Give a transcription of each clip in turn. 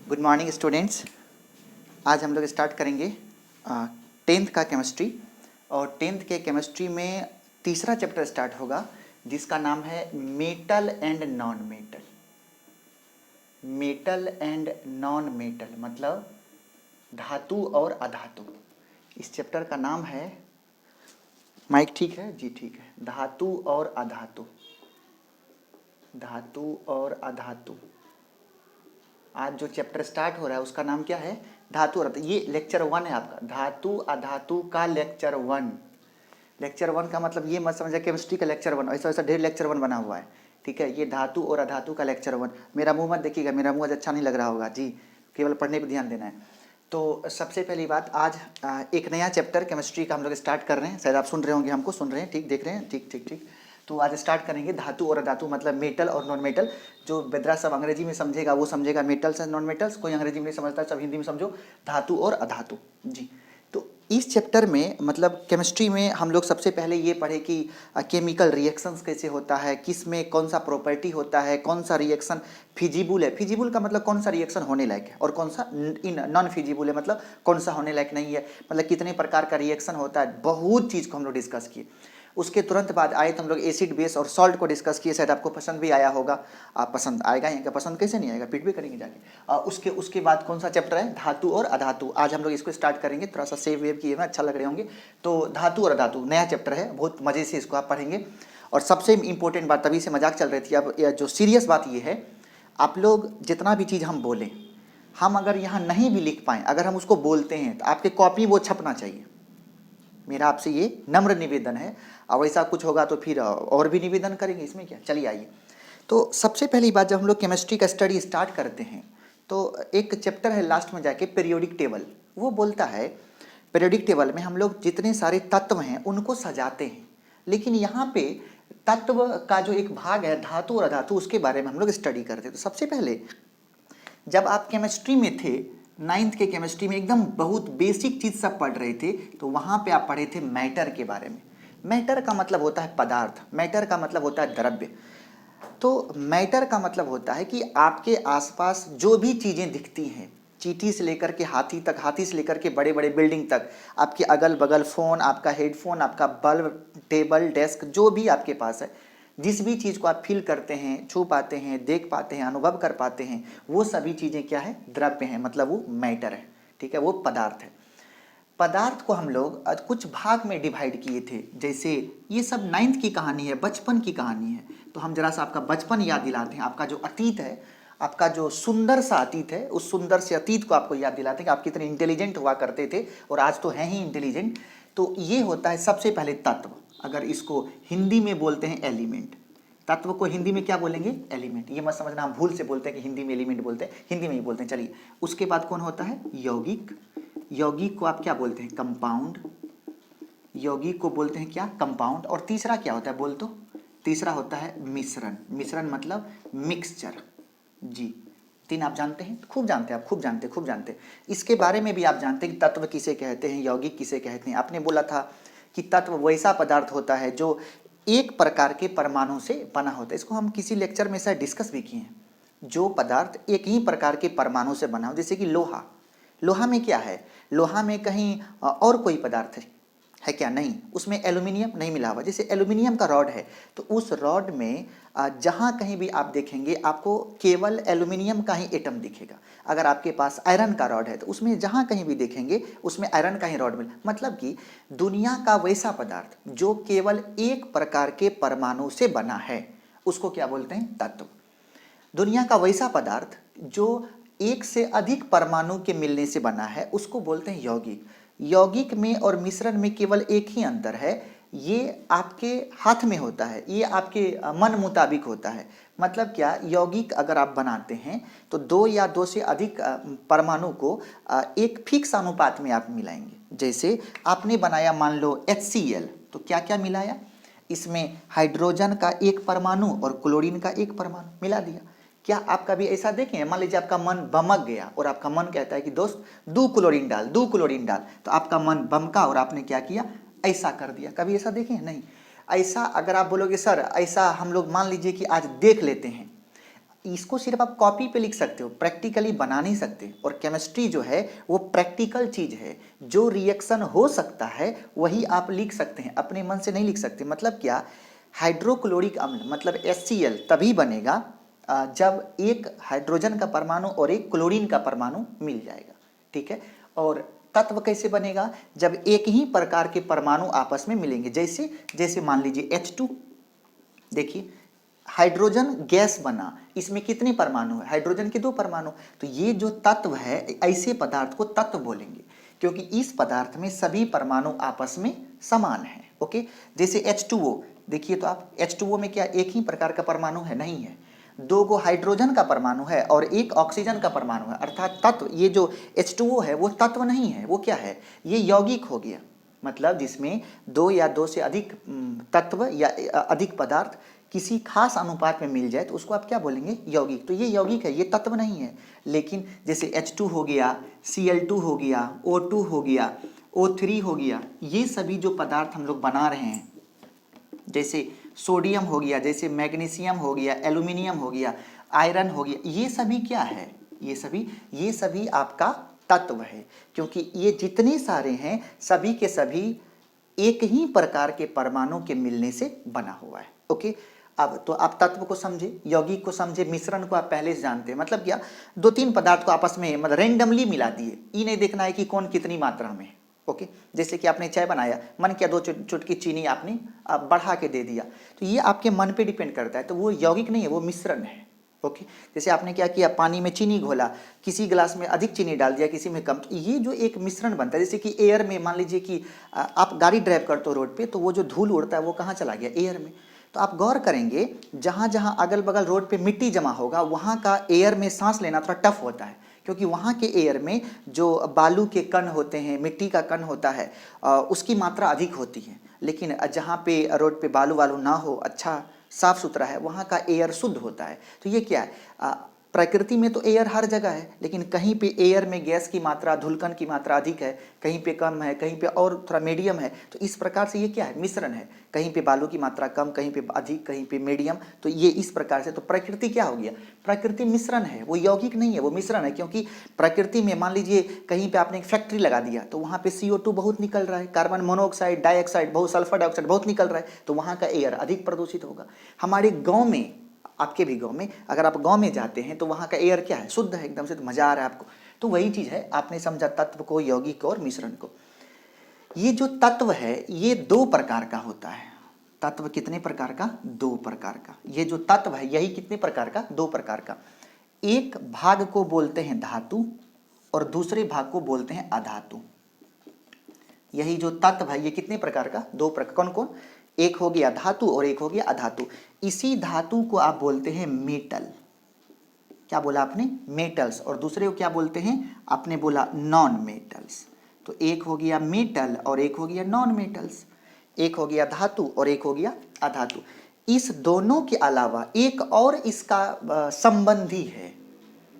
Good morning students. आज हम लोग स्टार्ट करेंगे 10th का केमिस्ट्री। और 10th के केमिस्ट्री में तीसरा चैप्टर स्टार्ट होगा जिसका नाम है metal and non metal. Metal and non metal मतलब धातु और अधातु। इस चैप्टर का नाम है, माइक ठीक है जी? ठीक है। धातु और अधातु। धातु और अधातु। आज जो चैप्टर स्टार्ट हो रहा है उसका नाम क्या है? धातु और अधातु। ये लेक्चर 1 है आपका, धातु अधातु का लेक्चर 1। लेक्चर 1 का मतलब ये मत समझिए केमिस्ट्री का लेक्चर 1, ऐसा ऐसा ढेर लेक्चर 1 बना हुआ है, ठीक है। ये धातु और अधातु का लेक्चर 1। मेरा मुंह मत देखिएगा, मेरा मुंह आज अच्छा नहीं लग रहा होगा जी, केवल पढ़ने पर ध्यान देना है। तो सबसे पहली बात, आज एक नया चैप्टर केमिस्ट्री का हम लोग स्टार्ट कर रहे हैं। शायद आप सुन रहे होंगे, हमको सुन रहे हैं, ठीक देख रहे हैं, ठीक ठीक ठीक। तो आज स्टार्ट करेंगे धातु और अधातु मतलब मेटल और नॉन मेटल। जो बेदरा सब अंग्रेजी में समझेगा वो समझेगा मेटल्स एंड नॉन मेटल्स, कोई अंग्रेजी में नहीं समझता सब हिंदी में समझो, धातु और अधातु जी। तो इस चैप्टर में मतलब केमिस्ट्री में हम लोग सबसे पहले ये पढ़े कि केमिकल रिएक्शंस कैसे होता है, किस में कौन सा प्रॉपर्टी होता है, कौन सा रिएक्शन फिजिबल है। फिजिबल का मतलब कौन सा रिएक्शन होने लायक है, और कौन सा नॉन फिजिबल है मतलब कौन सा होने लायक नहीं है, मतलब कितने प्रकार का रिएक्शन होता है। बहुत चीज़ को हम लोग डिस्कस किए। उसके तुरंत बाद आए तो हम लोग एसिड बेस और सॉल्ट को डिस्कस किए। शायद आपको पसंद भी आया होगा। आप पसंद आएगा या क्या, पसंद कैसे नहीं आएगा, पीट भी करेंगे जाके। उसके बाद कौन सा चैप्टर है? धातु और अधातु। आज हम लोग इसको स्टार्ट करेंगे। थोड़ा सा सेव वेव किए हुए अच्छा लग रहे होंगे। तो धातु और अधातु नया चैप्टर है, बहुत मज़े से इसको आप पढ़ेंगे। और सबसे इंपॉर्टेंट बात, तभी से मजाक चल रही थी, अब जो सीरियस बात ये है, आप लोग जितना भी चीज़ हम बोलें, हम अगर यहाँ नहीं भी लिख पाएँ, अगर हम उसको बोलते हैं तो आपके कॉपी वो छपना चाहिए। मेरा आपसे ये नम्र निवेदन है। और ऐसा कुछ होगा तो फिर और भी निवेदन करेंगे, इसमें क्या। चलिए आइए। तो सबसे पहली बात, जब हम लोग केमिस्ट्री का स्टडी स्टार्ट करते हैं तो एक चैप्टर है लास्ट में जाके पीरियोडिक टेबल। वो बोलता है पीरियोडिक टेबल में हम लोग जितने सारे तत्व हैं उनको सजाते हैं, लेकिन यहाँ पे तत्व का जो एक भाग है धातु और अधातु, उसके बारे में हम लोग स्टडी करते हैं। तो सबसे पहले जब आप केमिस्ट्री में थे, 9th के केमिस्ट्री में एकदम बहुत बेसिक चीज़ सब पढ़ रहे थे, तो वहाँ पे आप पढ़े थे मैटर के बारे में। मैटर का मतलब होता है पदार्थ, मैटर का मतलब होता है द्रव्य। तो मैटर का मतलब होता है कि आपके आसपास जो भी चीज़ें दिखती हैं, चींटी से लेकर के हाथी तक, हाथी से लेकर के बड़े बड़े बिल्डिंग तक, आपके अगल बगल फ़ोन, आपका हेडफोन, आपका बल्ब, टेबल, डेस्क, जो भी आपके पास है, जिस भी चीज़ को आप फील करते हैं, छू पाते हैं, देख पाते हैं, अनुभव कर पाते हैं, वो सभी चीज़ें क्या है? द्रव्य हैं, मतलब वो मैटर है, ठीक है, वो पदार्थ है। पदार्थ को हम लोग कुछ भाग में डिवाइड किए थे। जैसे ये सब 9th की कहानी है, बचपन की कहानी है। तो हम जरा सा आपका बचपन याद दिलाते हैं, आपका जो अतीत है, आपका जो सुंदर सा अतीत है, उस सुंदर से अतीत को आपको याद दिलाते हैं कि आप कितने इंटेलिजेंट हुआ करते थे, और आज तो हैं ही इंटेलिजेंट। तो ये होता है सबसे पहले तत्व। अगर इसको हिंदी में बोलते हैं एलिमेंट। तत्व को हिंदी में क्या बोलेंगे? एलिमेंट। ये मत समझना हम भूल से बोलते हैं कि हिंदी में एलिमेंट बोलते हैं, हिंदी में ही बोलते हैं। चलिए, उसके बाद कौन होता है? यौगिक। यौगिक को आप क्या बोलते हैं? कंपाउंड। यौगिक को बोलते हैं क्या? कंपाउंड। और तीसरा क्या होता है बोल तो? तीसरा होता है मिश्रण। मिश्रण मतलब मिक्सचर जी। 3 आप जानते हैं, खूब जानते हैं, आप खूब जानते, खूब जानते। इसके बारे में भी आप जानते हैं कि तत्व किसे कहते हैं, यौगिक किसे कहते हैं। आपने बोला था कि तत्व वैसा पदार्थ होता है जो एक प्रकार के परमाणु से बना होता है। इसको हम किसी लेक्चर में शायद डिस्कस भी किए हैं। जो पदार्थ एक ही प्रकार के परमाणु से बना हो, जैसे कि लोहा। लोहा में क्या है? लोहा में कहीं और कोई पदार्थ है क्या? नहीं, उसमें एल्यूमिनियम नहीं मिला हुआ। जैसे एल्यूमिनियम का रॉड है, तो उस रॉड में जहाँ कहीं भी आप देखेंगे आपको केवल एल्यूमिनियम का ही एटम दिखेगा। अगर आपके पास आयरन का रॉड है तो उसमें जहाँ कहीं भी देखेंगे उसमें आयरन का ही रॉड मिले। मतलब कि दुनिया का वैसा पदार्थ जो केवल एक प्रकार के परमाणु से बना है, उसको क्या बोलते हैं? तत्व। दुनिया का वैसा पदार्थ जो एक से अधिक परमाणु के मिलने से बना है, उसको बोलते हैं यौगिक। यौगिक में और मिश्रण में केवल एक ही अंतर है, ये आपके हाथ में होता है, ये आपके मन मुताबिक होता है। मतलब क्या? यौगिक अगर आप बनाते हैं तो 2 या 2 से अधिक परमाणु को एक फिक्स अनुपात में आप मिलाएंगे। जैसे आपने बनाया मान लो HCl, तो क्या क्या मिलाया? इसमें हाइड्रोजन का एक परमाणु और क्लोरीन का एक परमाणु मिला दिया। क्या आप कभी ऐसा देखें, मान लीजिए आपका मन बमक गया और आपका मन कहता है कि दोस्त 2 क्लोरीन डाल, 2 क्लोरीन डाल, तो आपका मन बमका और आपने क्या किया? ऐसा कर दिया। कभी ऐसा देखें? नहीं। ऐसा अगर आप बोलोगे सर ऐसा हम लोग मान लीजिए कि आज देख लेते हैं, इसको सिर्फ आप कॉपी पे लिख सकते हो, प्रैक्टिकली बना नहीं सकते। और केमिस्ट्री जो है वो प्रैक्टिकल चीज़ है, जो रिएक्शन हो सकता है वही आप लिख सकते हैं, अपने मन से नहीं लिख सकते। मतलब क्या, हाइड्रोक्लोरिक अम्ल मतलब HCl तभी बनेगा जब एक हाइड्रोजन का परमाणु और एक क्लोरीन का परमाणु मिल जाएगा, ठीक है। और तत्व कैसे बनेगा, जब एक ही प्रकार के परमाणु आपस में मिलेंगे। जैसे जैसे मान लीजिए H2, देखिए हाइड्रोजन गैस बना, इसमें कितने परमाणु है, हाइड्रोजन के 2 परमाणु। तो ये जो तत्व है, ऐसे पदार्थ को तत्व बोलेंगे, क्योंकि इस पदार्थ में सभी परमाणु आपस में समान है। ओके, जैसे H2O, देखिए तो आप H2O में क्या एक ही प्रकार का परमाणु है, नहीं है, 2 गो हाइड्रोजन का परमाणु है और 1 ऑक्सीजन का परमाणु है। अर्थात तत्व, ये जो H2O है वो तत्व नहीं है, वो क्या है, ये यौगिक हो गया। मतलब जिसमें 2 या 2 से अधिक तत्व या अधिक पदार्थ किसी खास अनुपात में मिल जाए तो उसको आप क्या बोलेंगे, यौगिक। तो ये यौगिक है, ये तत्व नहीं है। लेकिन जैसे H2 हो गया, Cl2 हो गया, O2 हो गया, O3 हो गया, ये सभी जो पदार्थ हम लोग बना रहे हैं, जैसे सोडियम हो गया, जैसे मैग्नीशियम हो गया, एल्यूमिनियम हो गया, आयरन हो गया, ये सभी क्या है, ये सभी आपका तत्व है। क्योंकि ये जितने सारे हैं सभी के सभी एक ही प्रकार के परमाणु के मिलने से बना हुआ है। ओके, अब तो आप तत्व को समझे, यौगिक को समझे, मिश्रण को आप पहले से जानते हैं। मतलब क्या, 2-3 पदार्थ को आपस में मतलब रेंडमली मिला दिए, ये नहीं देखना है कि कौन कितनी मात्रा में है। ओके, जैसे कि आपने चाय बनाया, मन किया 2 चुटकी चीनी आपने बढ़ा के दे दिया, तो ये आपके मन पे डिपेंड करता है, तो वो यौगिक नहीं है, वो मिश्रण है। ओके, जैसे आपने क्या किया, पानी में चीनी घोला, किसी गिलास में अधिक चीनी डाल दिया, किसी में कम, तो ये जो एक मिश्रण बनता है। जैसे कि एयर में मान लीजिए कि आप गाड़ी ड्राइव करते हो रोड पे, तो वो जो धूल उड़ता है वो कहाँ चला गया, एयर में। तो आप गौर करेंगे, जहाँ जहाँ अगल बगल रोड पे मिट्टी जमा होगा वहाँ का एयर में सांस लेना थोड़ा टफ होता है, क्योंकि वहाँ के एयर में जो बालू के कण होते हैं, मिट्टी का कण होता है, उसकी मात्रा अधिक होती है। लेकिन जहाँ पे रोड पे बालू वालू ना हो, अच्छा साफ सुथरा है, वहाँ का एयर शुद्ध होता है। तो ये क्या है, प्रकृति में तो एयर हर जगह है, लेकिन कहीं पे एयर में गैस की मात्रा, धूलकण की मात्रा अधिक है, कहीं पे कम है, कहीं पे और थोड़ा मीडियम है। तो इस प्रकार से ये क्या है, मिश्रण है, कहीं पे बालू की मात्रा कम, कहीं पे अधिक, कहीं पे मीडियम। तो ये इस प्रकार से, तो प्रकृति क्या हो गया, प्रकृति मिश्रण है, वो यौगिक नहीं है, वो मिश्रण है। क्योंकि प्रकृति में मान लीजिए कहीं पे आपने एक फैक्ट्री लगा दिया, तो वहाँ पे CO2 बहुत निकल रहा है, कार्बन मोनोऑक्साइड, डाइऑक्साइड बहुत, सल्फर डाइऑक्साइड बहुत निकल रहा है, तो वहाँ का एयर अधिक प्रदूषित होगा। हमारे गाँव में, आपके भी गांव में, अगर आप गांव में जाते हैं तो वहाँ का एयर क्या है, शुद्ध है एकदम से, तो मजा आ रहा है आपको। तो वही चीज़ है, आपने समझा तत्व को, यौगिक को और मिश्रण को। ये जो तत्व है ये 2 प्रकार का होता है। तत्व कितने प्रकार का, 2 प्रकार का। ये जो तत्व है यही कितने प्रकार का, 2 प्रकार का। एक भाग को बोलते हैं धातु और दूसरे भाग को बोलते हैं अधातु। यही जो तत्व है ये कितने प्रकार का, 2 प्रकार। कौन कौन, एक हो गया धातु और एक हो गया अधातु। इसी धातु को आप बोलते हैं मेटल। क्या बोला आपने, मेटल्स। और दूसरे को क्या बोलते हैं, आपने बोला नॉन मेटल्स। तो एक हो गया मेटल और एक हो गया नॉन मेटल्स, एक हो गया धातु और एक हो गया अधातु। इस दोनों के अलावा एक और इसका संबंधी है,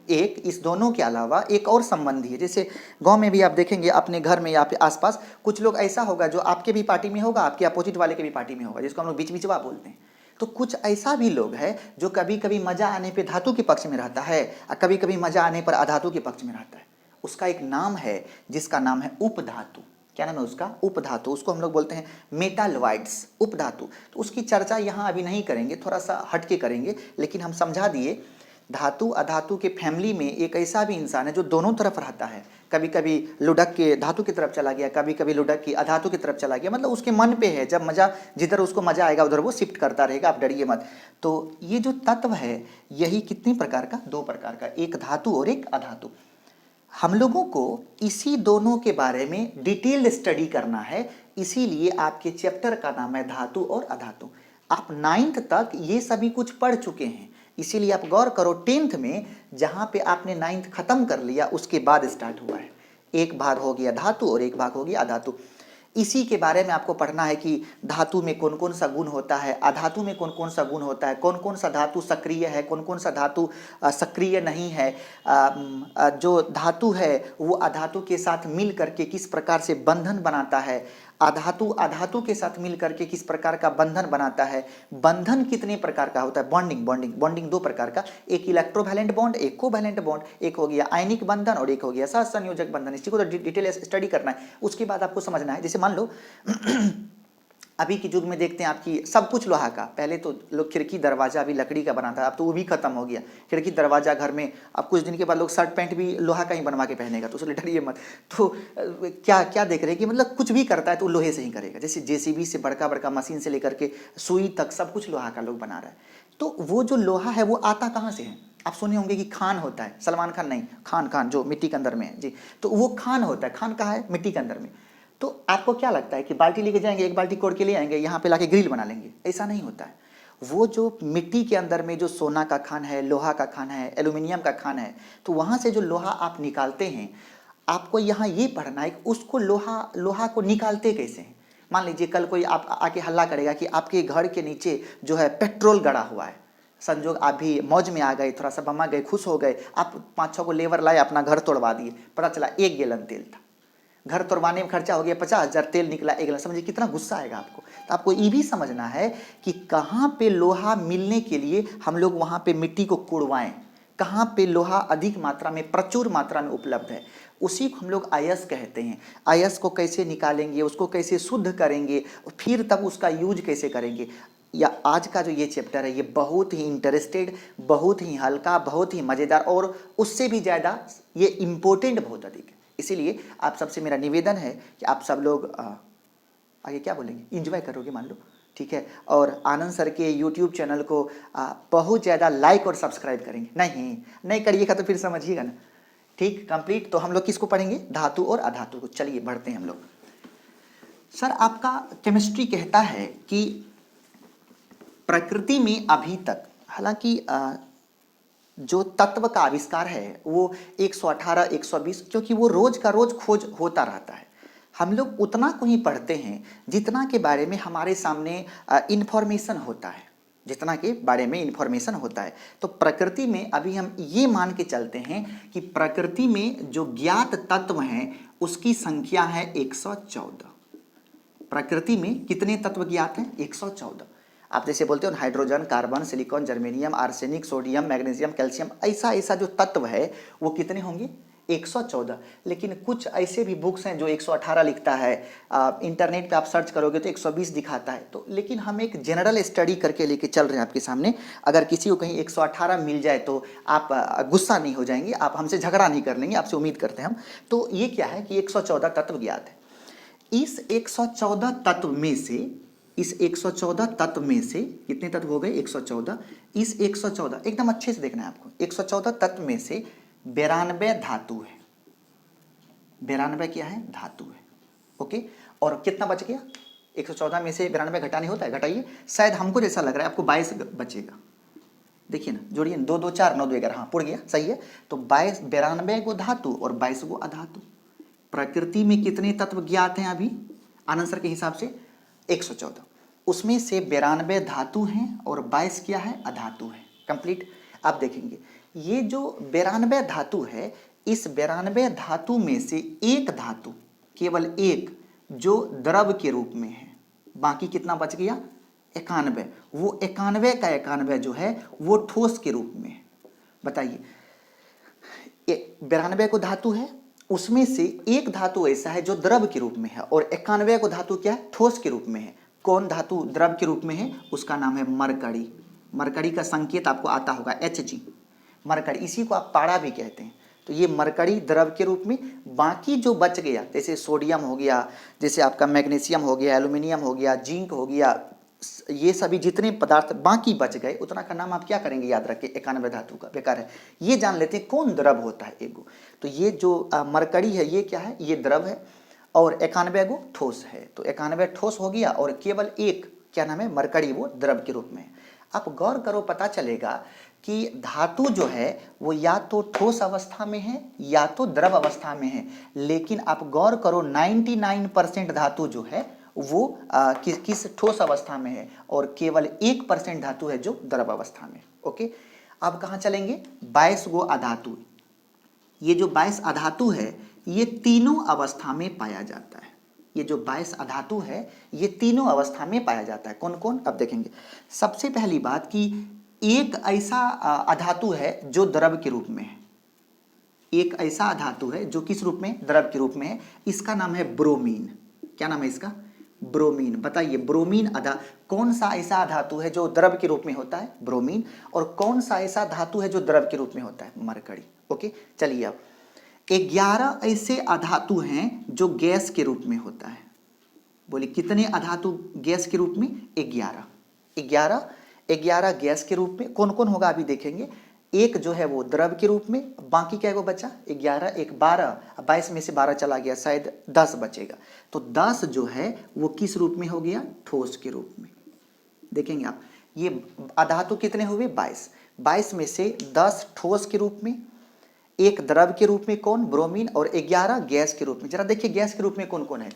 एक इस दोनों के अलावा एक और संबंधी है। जैसे गांव में भी आप देखेंगे, अपने घर में या फिर आसपास कुछ लोग ऐसा होगा जो आपके भी पार्टी में होगा, आपके अपोजिट वाले के भी पार्टी में होगा, जिसको हम लोग बीच बीचवा बोलते हैं। तो कुछ ऐसा भी लोग है जो कभी कभी मजा आने पे धातु के पक्ष में रहता है और कभी कभी मजा आने पर अधातु के पक्ष में रहता है। उसका एक नाम है जिसका नाम है उपधातु। क्या नाम है उसका, उपधातु। उसको हम लोग बोलते हैं मेटालॉइड्स, उपधातु। तो उसकी चर्चा यहाँ अभी नहीं करेंगे, थोड़ा सा हटके करेंगे, लेकिन हम समझा दिए धातु अधातु के फैमिली में एक ऐसा भी इंसान है जो दोनों तरफ रहता है। कभी कभी लुढ़क के धातु की तरफ चला गया, कभी कभी लुढ़क की अधातु की तरफ चला गया। मतलब उसके मन पे है, जब मजा, जिधर उसको मजा आएगा उधर वो शिफ्ट करता रहेगा, आप डरिए मत। तो ये जो तत्व है यही कितने प्रकार का, 2 प्रकार का, एक धातु और एक अधातु। हम लोगों को इसी दोनों के बारे में डिटेल्ड स्टडी करना है, इसीलिए आपके चैप्टर का नाम है धातु और अधातु। आप 9th तक ये सभी कुछ पढ़ चुके हैं, इसीलिए आप गौर करो 10th में जहाँ पे आपने 9th खत्म कर लिया उसके बाद स्टार्ट हुआ है। एक भाग हो गया धातु और एक भाग हो गया अधातु। इसी के बारे में आपको पढ़ना है कि धातु में कौन कौन सा गुण होता है, अधातु में कौन कौन सा गुण होता है, कौन कौन सा धातु सक्रिय है, कौन कौन सा धातु सक्रिय नहीं है, जो धातु है वो अधातु के साथ मिल करके किस प्रकार से बंधन बनाता है, अधातु अधातु के साथ मिल करके किस प्रकार का बंधन बनाता है, बंधन कितने प्रकार का होता है, बॉन्डिंग बॉन्डिंग बॉन्डिंग दो प्रकार का, एक इलेक्ट्रोवैलेंट बॉन्ड, एक कोवैलेंट बॉन्ड, एक हो गया आयनिक बंधन और एक हो गया सहसंयोजक बंधन। इसी को तो डिटेल स्टडी करना है, उसके बाद आपको समझना है। जैसे मान लो अभी के युग में देखते हैं आपकी सब कुछ लोहा का, पहले तो लोग खिड़की दरवाजा अभी लकड़ी का बनाता है, अब तो वो भी खत्म हो गया, खिड़की दरवाजा घर में अब कुछ दिन के बाद लोग शर्ट पैंट भी लोहा का ही बनवा के पहनेगा, तो उसलिए डरिए मत। तो क्या क्या देख रहे हैं कि मतलब कुछ भी करता है तो लोहे से ही करेगा, जैसे जेसीबी से बड़का बड़का मशीन से लेकर के सुई तक सब कुछ लोहा का लोग बना रहा है। तो वो जो लोहा है वो आता कहाँ से है, आप सुने होंगे कि खान होता है, सलमान खान नहीं, खान खान जो मिट्टी के अंदर में है जी, तो वो खान होता है, खान कहाँ है, मिट्टी के अंदर में। तो आपको क्या लगता है कि बाल्टी लेके जाएंगे, एक बाल्टी कोड़ के ले आएंगे, यहाँ पे लाके ग्रिल बना लेंगे, ऐसा नहीं होता है। वो जो मिट्टी के अंदर में जो सोना का खान है, लोहा का खान है, एल्यूमिनियम का खान है, तो वहाँ से जो लोहा आप निकालते हैं, आपको यहाँ ये पढ़ना है कि उसको लोहा को निकालते कैसे हैं। मान लीजिए कल कोई आप आके हल्ला करेगा कि आपके घर के नीचे जो है पेट्रोल गड़ा हुआ है, संजोग आप भी मौज में आ गए, थोड़ा सा बमा गए, खुश हो गए, आप 5-6 को लेबर लाए, अपना घर तोड़वा दिए, पता चला 1 गैलन तेल था, घर तोड़वाने में खर्चा हो गया 50,000, तेल निकला 1 गैलन, समझिए कितना गुस्सा आएगा आपको। तो आपको ये भी समझना है कि कहाँ पे लोहा मिलने के लिए हम लोग वहाँ पे मिट्टी को कुड़वाएं, कहाँ पे लोहा अधिक मात्रा में प्रचुर मात्रा में उपलब्ध है, उसी को हम लोग अयस्क कहते हैं। अयस्क को कैसे निकालेंगे, उसको कैसे शुद्ध करेंगे, फिर तब उसका यूज कैसे करेंगे, या आज का जो ये चैप्टर है ये बहुत ही इंटरेस्टेड, बहुत ही हल्का, बहुत ही मज़ेदार और उससे भी ज़्यादा ये इम्पोर्टेंट बहुत अधिक है। इसीलिए आप सबसे मेरा निवेदन है कि आप सब लोग आगे क्या बोलेंगे, इंजॉय करोगे मान लो, ठीक है। और आनंद सर के यूट्यूब चैनल को बहुत ज़्यादा लाइक और सब्सक्राइब करेंगे, नहीं करिएगा तो फिर समझिएगा ना, ठीक। कंप्लीट। तो हम लोग किसको पढ़ेंगे, धातु और अधातु को। चलिए बढ़ते हैं हम लोग। सर आपका केमिस्ट्री कहता है कि प्रकृति में अभी तक, हालांकि जो तत्व का आविष्कार है वो 118, 120, क्योंकि वो रोज का रोज खोज होता रहता है, हम लोग उतना को ही पढ़ते हैं जितना के बारे में हमारे सामने इन्फॉर्मेशन होता है, जितना के बारे में इन्फॉर्मेशन होता है। तो प्रकृति में अभी हम ये मान के चलते हैं कि प्रकृति में जो ज्ञात तत्व हैं उसकी संख्या है 114। प्रकृति में कितने तत्व ज्ञात हैं, 114। आप जैसे बोलते हो hydrogen, carbon, silicon, germanium, arsenic, sodium, magnesium, calcium, ऐसा जो तत्व है वो कितने होंगे, 114। लेकिन कुछ ऐसे भी बुक्स हैं जो 118 लिखता है, इंटरनेट पे आप सर्च करोगे तो 120 दिखाता है। तो लेकिन हम एक जनरल स्टडी करके लेके चल रहे हैं आपके सामने, अगर किसी को कहीं 118 मिल जाए तो आप गुस्सा नहीं हो जाएंगे, आप हमसे झगड़ा नहीं कर लेंगे, आपसे उम्मीद करते हैं हम। तो ये क्या है कि 114 तत्व ज्ञात है। इस 114 तत्व में से, इस 114 तत्व में से कितने तत्व हो गए, 114। इस 114 एकदम अच्छे से देखना है आपको, 114 तत्व में से 92 धातु है, 92 क्या है, धातु है, ओके। और कितना बच गया, 114 में से 92 घटाने होता है, घटाइए, शायद हमको जैसा लग रहा है आपको 22 बचेगा, देखिए ना, जोड़िए, 2 2 4 9 2 11, हाँ पुड़ गया, सही है। तो 92 को धातु और 22 को अधातु। प्रकृति में कितने तत्व ज्ञात हैं अभी आनंद सर के हिसाब से, 114, उसमें से 92 धातु हैं और 22 क्या है, अधातु है। कंप्लीट। आप देखेंगे ये जो 92 धातु है, इस 92 धातु में से एक धातु, केवल एक, जो द्रव के रूप में है, बाकी कितना बच गया, 91। वो 91 का 91 जो है वो ठोस के रूप में है। बताइए, 92 को धातु है, उसमें से एक धातु ऐसा है जो द्रव के रूप में है, और 91 को धातु क्या है, ठोस के रूप में है। कौन धातु द्रव के रूप में है, उसका नाम है मरकरी। मरकरी का संकेत आपको आता होगा Hg, मरकरी, इसी को आप पारा भी कहते हैं। तो ये मरकरी द्रव के रूप में, बाकी जो बच गया जैसे सोडियम हो गया, जैसे आपका मैग्नीशियम हो गया, एल्यूमिनियम हो गया, जिंक हो गया, ये सभी जितने पदार्थ बाकी बच गए, उतना का नाम आप क्या करेंगे, याद रखें, 91 धातु का, बेकार है। ये जान लेते हैं कौन द्रव होता है एगो। तो ये जो मरकरी है ये क्या है, ये द्रव है, और 91 गो ठोस है। तो 91 ठोस हो गया और केवल एक क्या नाम है, मरकरी, वो द्रव के रूप में। आप गौर करो, पता चलेगा कि धातु जो है वो या तो ठोस अवस्था में है या तो द्रव अवस्था में है, लेकिन आप गौर करो 99% धातु जो है वो किस ठोस अवस्था में है, और केवल 1% धातु है जो द्रव अवस्था में। ओके, अब कहाँ चलेंगे, 22 गो अधातु। ये जो 22 अधातु है ये तीनों अवस्था में पाया जाता है। ये जो 22 अधातु है ये तीनों अवस्था में पाया जाता है। कौन कौन, अब देखेंगे। सबसे पहली बात कि एक ऐसा अधातु है जो द्रव के रूप में है। एक ऐसा अधातु है जो किस रूप में, द्रव के रूप में है। इसका नाम है ब्रोमीन। क्या नाम है इसका, ब्रोमीन। बताइए ब्रोमीन कौन सा ऐसा धातु है जो द्रव के रूप में होता है, ब्रोमीन। और कौन सा ऐसा धातु है जो द्रव के रूप में होता है, मरकरी। ओके, चलिए अब 11 ऐसे अधातु हैं जो गैस के रूप में होता है। बोले कितने अधातु गैस के रूप में, 11। 11 गैस के रूप में। कौन कौन होगा अभी देखेंगे। एक जो है वो द्रव के रूप में, बाकी क्या है वो बचा 11, एक 12, 22 में से 12 चला गया, शायद 10 बचेगा। तो 10 जो है वो किस रूप में हो गया, ठोस के रूप में। देखेंगे आप, ये अधातु कितने हुए, 22। 22 में से 10 ठोस के रूप में, एक द्रव के रूप में कौन, ब्रोमीन, और 11 गैस के रूप में। जरा देखिए गैस के रूप में कौन कौन है।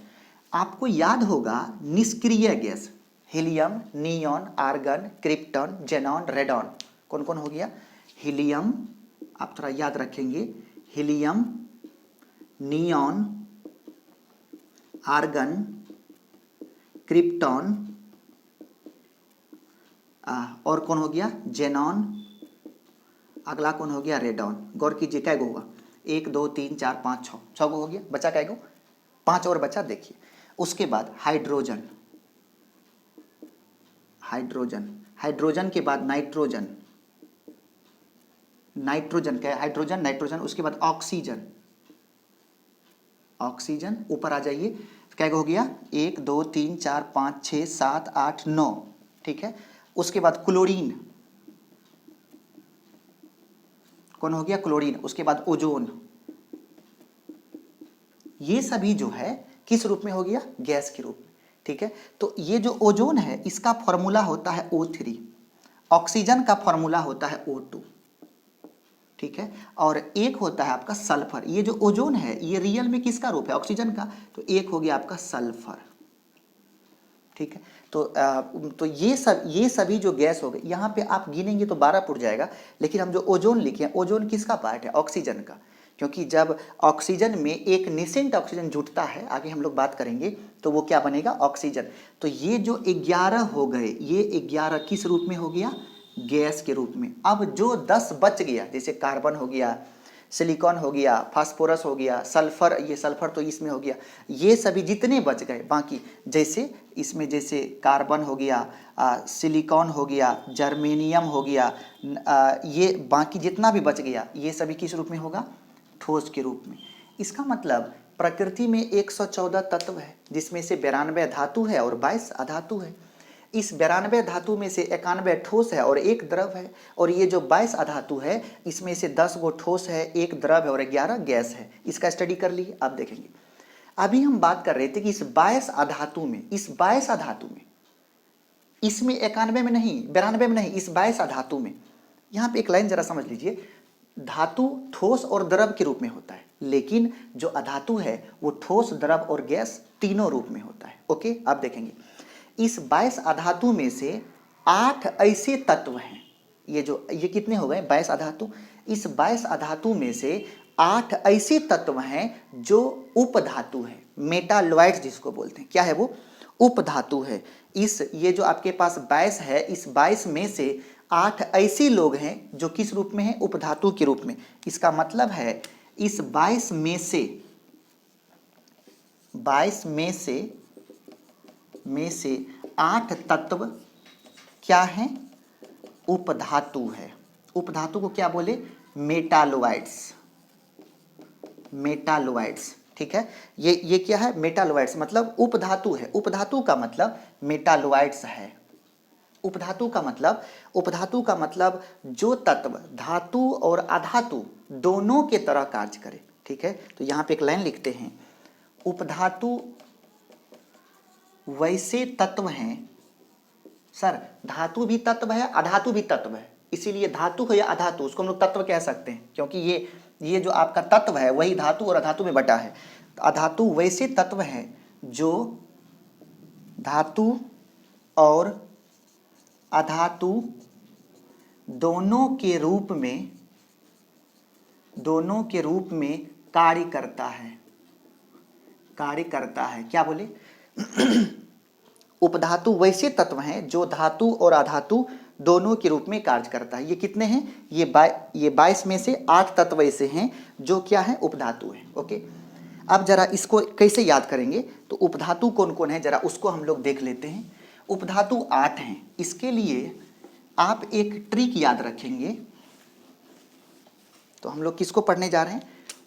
आपको याद होगा निष्क्रिय gas, helium, neon, argon, krypton, xenon, radon. कौन कौन हो गया, हीलियम, आप थोड़ा याद रखेंगे, हीलियम, नियॉन, आर्गन, क्रिप्टॉन, और कौन हो गया, जेनॉन। अगला कौन हो गया, रेडॉन। गौर कीजिए क्या होगा, 1 2 3 4 5 6, 6 हो गया, बचा क्या, 5 और बचा। देखिए उसके बाद हाइड्रोजन, हाइड्रोजन, हाइड्रोजन के बाद नाइट्रोजन, नाइट्रोजन क्या है, हाइड्रोजन, नाइट्रोजन। उसके बाद ऑक्सीजन, ऑक्सीजन। ऊपर आ जाइए, क्या हो गया, 1 2 3 4 5 6 7 8 9, ठीक है। उसके बाद क्लोरीन, कौन हो गया, क्लोरीन। उसके बाद ओजोन। ये सभी जो है किस रूप में हो गया, गैस के रूप में, ठीक है। तो ये जो ओजोन है इसका फॉर्मूला होता है O3, ऑक्सीजन का फॉर्मूला होता है O2, ठीक है। और एक होता है आपका सल्फर। ये जो ओजोन है ये रियल में किसका रूप है, ऑक्सीजन का। तो एक हो गया आपका सल्फर, ठीक है। तो ये सभी जो गैस हो गए, यहाँ पे आप गिनेंगे तो 12 पुट जाएगा। लेकिन हम जो ओजोन लिखे हैं, ओजोन किसका पार्ट है, ऑक्सीजन का। क्योंकि जब ऑक्सीजन में एक निसेंट ऑक्सीजन जुटता है, आगे हम लोग बात करेंगे, तो वो क्या बनेगा, ऑक्सीजन। तो ये जो 11 हो गए, ये 11 किस रूप में हो गया, गैस के रूप में। अब जो 10 बच गया, जैसे कार्बन हो गया, सिलिकॉन हो गया, फास्फोरस हो गया, सल्फर, ये सल्फर तो इसमें हो गया, ये सभी जितने बच गए बाकी, जैसे इसमें जैसे कार्बन हो गया, सिलिकॉन हो गया, जर्मेनियम हो गया, ये बाकी जितना भी बच गया, ये सभी किस रूप में होगा, ठोस के रूप में। इसका मतलब प्रकृति में 114 तत्व है, जिसमें से 92 धातु है और 22 अधातु है। इस 92 धातु में से 91 ठोस है और 1 द्रव है। और ये जो 22 अधातु है इसमें से 10 गो ठोस है, 1 द्रव है और 11 गैस है। इसका स्टडी कर लीजिए, आप देखेंगे। अभी हम बात कर रहे थे कि इस 22 अधातु में, इस 22 अधातु में, इसमें 91 में नहीं, 92 में नहीं, इस 22 अधातु में, यहाँ पे एक लाइन जरा समझ लीजिए। धातु ठोस और द्रव के रूप में होता है, लेकिन जो अधातु है वो ठोस, द्रव और गैस तीनों रूप में होता है। ओके, आप देखेंगे इस 22 अधातु में से 8 ऐसे तत्व हैं। ये कितने हो गए, 22 अधातु। इस 22 अधातु में से 8 ऐसे तत्व हैं जो उपधातु है, मेटालॉइड्स जिसको बोलते हैं। क्या है वो, उपधातु है। ये जो आपके पास 22 है, इस 22 में से 8 ऐसे लोग हैं जो किस रूप में हैं, उपधातु के रूप में। इसका मतलब है इस 22 में से 8 तत्व क्या हैं, उपधातु है। उपधातु को क्या बोले, मेटालॉइड्स, मेटालॉइड्स, ठीक है। ये क्या है, मेटालॉइड्स मतलब उपधातु है। उपधातु का मतलब मेटालॉइड्स है। उपधातु का मतलब जो तत्व धातु और अधातु दोनों के तरह कार्य करे, ठीक है। तो यहाँ पे एक लाइन लिखते हैं, उपधातु वैसे तत्व हैं। सर धातु भी तत्व है, अधातु भी तत्व है, इसीलिए धातु हो या अधातु उसको हम लोग तत्व कह सकते हैं, क्योंकि ये जो आपका तत्व है वही धातु और अधातु में बटा है। अधातु वैसे तत्व हैं जो धातु और अधातु दोनों के रूप में कार्य करता है, कार्य करता है। क्या बोले? उपधातु वैसे तत्व हैं जो धातु और अधातु दोनों के रूप में कार्य करता है। ये कितने हैं? ये 22 में से 8 तत्व ऐसे हैं जो क्या है? उपधातु हैं। ओके, अब जरा इसको कैसे याद करेंगे? तो उपधातु कौन कौन है जरा उसको हम लोग देख लेते हैं। उपधातु 8 हैं। इसके लिए आप एक ट्रिक याद रखेंगे। तो हम लोग किसको पढ़ने जा रहे हैं?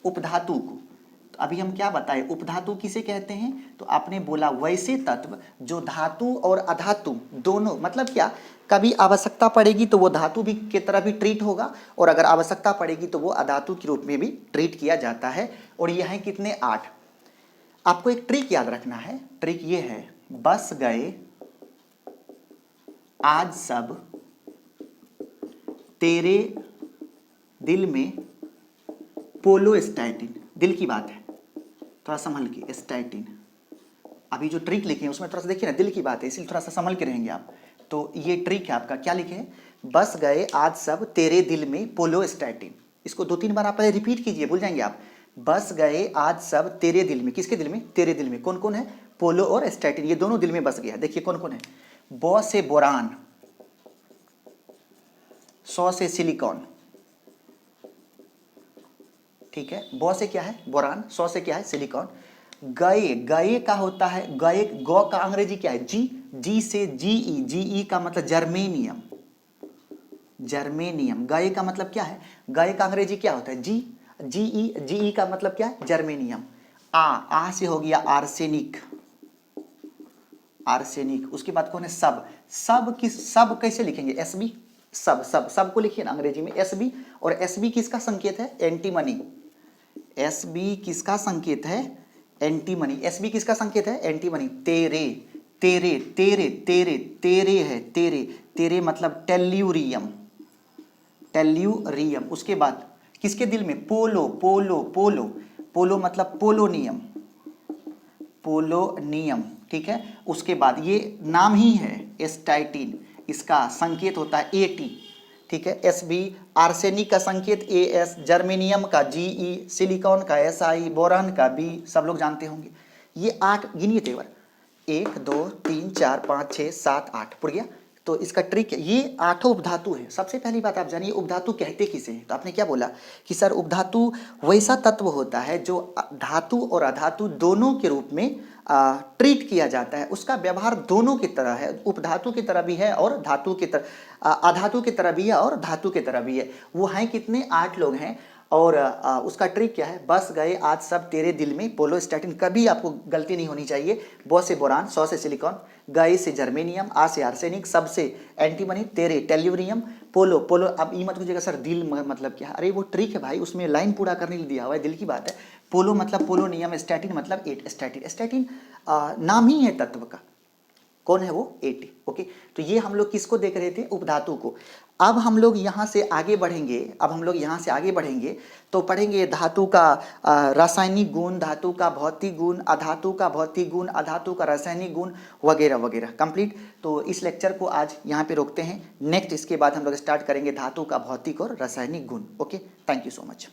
उपधातु को। तो अभी हम क्या बताएं? उपधातु किसे कहते हैं? तो आपने बोला वैसे तत्व जो धातु और अधातु दोनों, मतलब क्या, कभी आवश्यकता पड़ेगी तो वो धातु भी की तरह भी ट्रीट होगा और अगर आवश्यकता पड़ेगी तो वो अधातु के रूप में भी ट्रीट किया जाता है। और ये है कितने? 8। आपको एक ट्रिक याद रखना है। ट्रिक ये है, बस गए आज सब तेरे दिल में पोलो स्टैटिन। दिल की बात है, थोड़ा संभल के। स्टैटिन, अभी जो ट्रिक लिखे हैं उसमें थोड़ा सा देखिए ना, दिल की बात है इसलिए थोड़ा सा संभल के रहेंगे आप। तो ये ट्रिक है आपका। क्या लिखे हैं? बस गए आज सब तेरे दिल में पोलो स्टैटिन। इसको 2-3 बार आप पहले रिपीट कीजिए, भूल जाएंगे आप। बस गए आज सब तेरे दिल में। किसके दिल में? तेरे दिल में। कौन कौन है? पोलो और स्टैटिन, ये दोनों दिल में बस गया। देखिए कौन कौन है। बो से बोरान, सौ से सिलिकॉन, ठीक है। बो से क्या है? बोरान। सौ से क्या है? सिलिकॉन। गए, गए का होता है गए, गौ का अंग्रेजी क्या है? जी। जी से जीई, जीई का मतलब जर्मेनियम। जर्मेनियम। गए का मतलब क्या है? गए का अंग्रेजी क्या होता है? जी। जीई, जीई का मतलब क्या है? जर्मेनियम। आ से हो गया आर्सेनिक। आर्सेनिक। उसके बाद कौन है? सब। सब सब कैसे लिखेंगे? एसबी। सब को लिखिए ना अंग्रेजी में एसबी। और एसबी किसका संकेत है? एंटीमनी। एसबी किसका संकेत है? एंटीमनी। एसबी किसका संकेत है? एंटीमनी। तेरे, तेरे, तेरे, तेरे, तेरे है। तेरे, तेरे मतलब टेल्यूरियम। टेल्यूरियम। उसके बाद किसके दिल में? पोलो, पोलो, पोलो, पोलो मतलब पोलोनियम। पोलोनियम, ठीक है। उसके बाद ये नाम ही है स्टाइटिन, इसका संकेत होता है एटी, ठीक है। एसबी आर्सेनिक का संकेत एएस, जर्मेनियम का जीई, सिलिकॉन का एसआई, बोरान का बी, सब लोग जानते होंगे। ये 8 गिनिए तेवर, 1 2 3 4 5 6 7 8 पुर गया। तो इसका ट्रिक है, ये 8 उपधातु है। सबसे पहली बात आप जानिए उपधातु कहते किसे हैं। तो आपने क्या बोला कि सर उपधातु वैसा तत्व होता है जो धातु और अधातु दोनों के रूप में ट्रीट किया जाता है। उसका व्यवहार दोनों की तरह है, उपधातु की तरह भी है और धातु की तरह, अधातु की तरह भी है और धातु की तरह भी है। वो हैं कितने? 8 लोग हैं। और उसका ट्रिक क्या है? बस गए आज सब तेरे दिल में पोलो स्टैटिन। कभी आपको गलती नहीं होनी चाहिए। बो से बोरान, सौ से सिलिकॉन, गए से जर्मेनियम, आ से आर्सेनिक, सब से एंटीमनी, तेरे टेल्यूरियम, पोलो। पोलो अब ये मत पूछिएगा सर दिल मतलब क्या है? अरे वो ट्रिक है भाई, उसमें लाइन पूरा करने के लिए दिया हुआ है, दिल की बात है। पोलो मतलब पोलोनियम, स्टैटिन मतलब 8। स्टैटिन, स्टैटिन नाम ही है तत्व का। कौन है वो? 80। ओके, तो ये हम लोग किसको देख रहे थे? उपधातु को। अब हम लोग यहाँ से आगे बढ़ेंगे। तो पढ़ेंगे धातु का रासायनिक गुण, धातु का भौतिक गुण, अधातु का भौतिक गुण, अधातु का रासायनिक गुण वगैरह वगैरह कंप्लीट। तो इस लेक्चर को आज यहाँ पे रोकते हैं। नेक्स्ट इसके बाद हम लोग स्टार्ट करेंगे धातु का भौतिक और रासायनिक गुण। Okay, thank you so much.